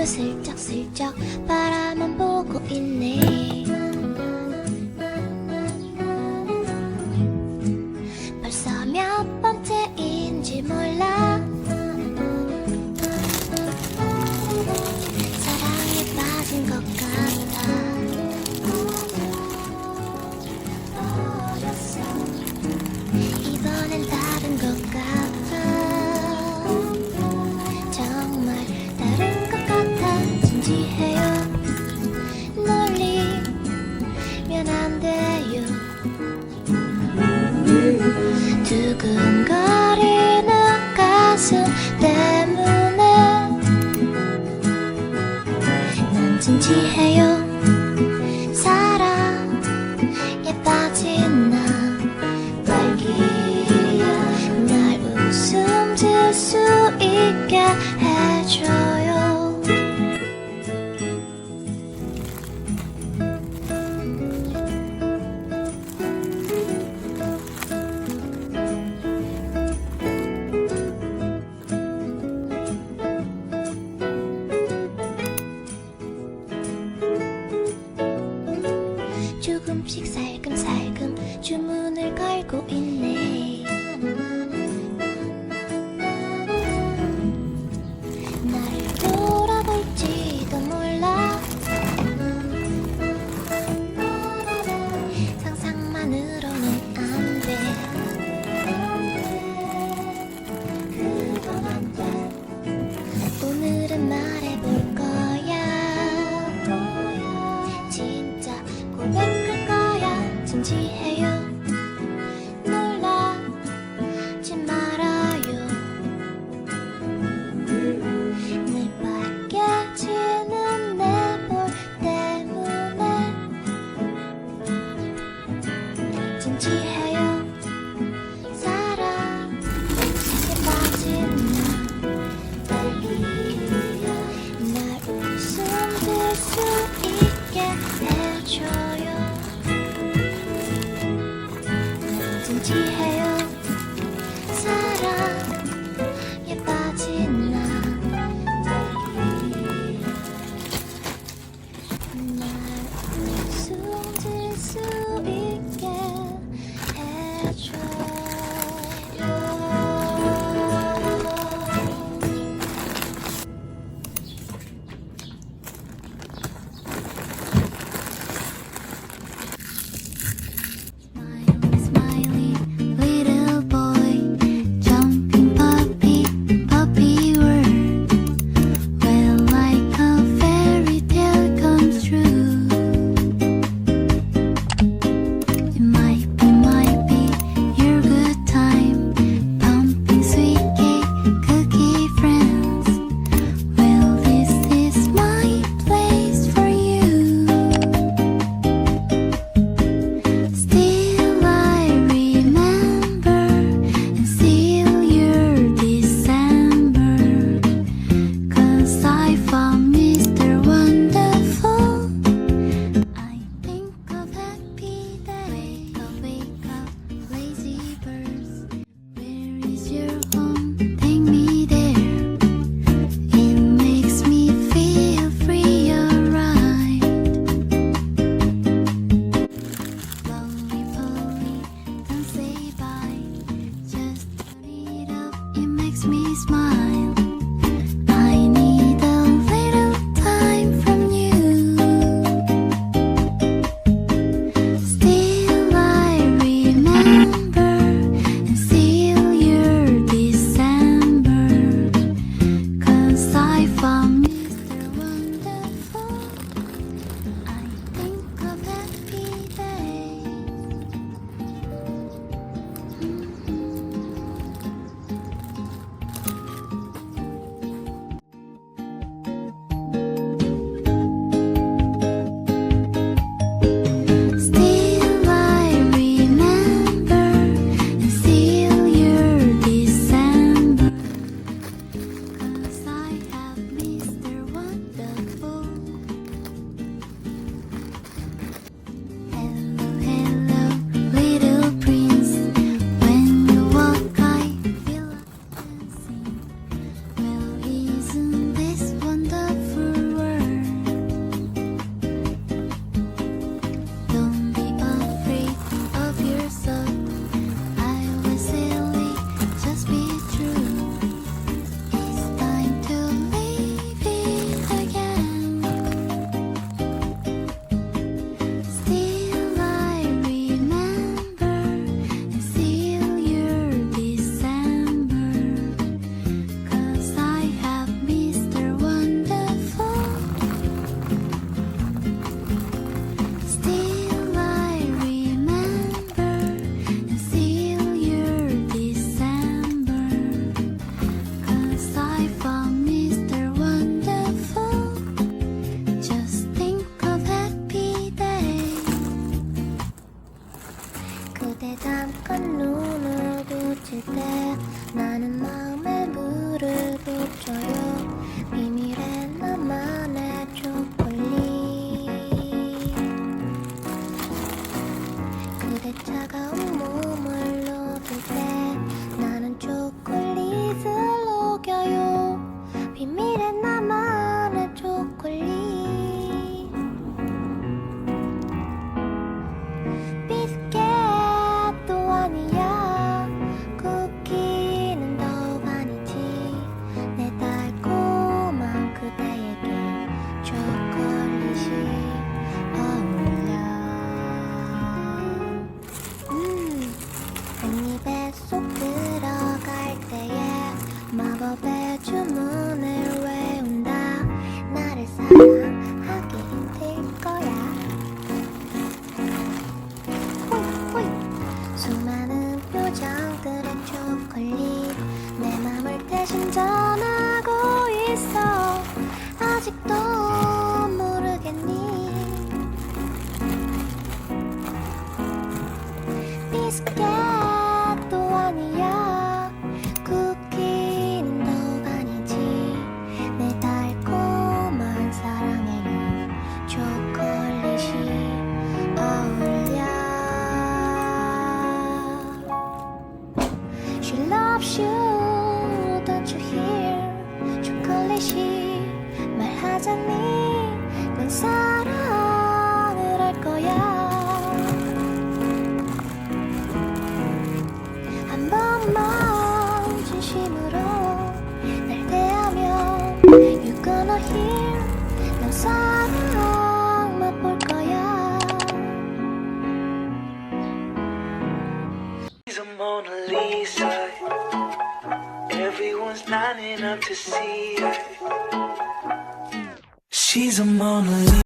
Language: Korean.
슬쩍슬쩍 바라만 보고 있네. 벌써 몇 번째인지 몰라. 사랑에 빠진 것 같아. 이번엔 다른 것 같아. 정말 다른 것 같아. 진지해요. 놀리면 안 돼요. 두근거리는 가슴 때문에 난 진지해요. 사랑에 빠진 나 딸기야. 날 웃음 질 수 있게 해줘요. 비밀의 나만의 초콜릿 비스켓도 아니야 쿠키는 더욱 아니지 내 달콤한 그대에게 초콜릿이 어울려 한 입에 쏙 들어갈 때에 마법의 주문을 외운다 나를 사랑하게 될 거야 호이 호이 수많은 표정들의 초콜릿 내 맘을 대신 전하고 있어 아직도 모르겠니 비스켓도 아니야 쿠키는 더욱 아니지 내 달콤한 사랑에는 초콜릿이 어울려 She loves you, don't you hear 초콜릿이 말하자니 넌 사랑을 할 거야 한 번만 진심으로 날 대하면 You're gonna hear 넌 사랑 맛볼 거야 She's a Mona Lisa. Everyone's lining up to see her. She's a Mona Lisa.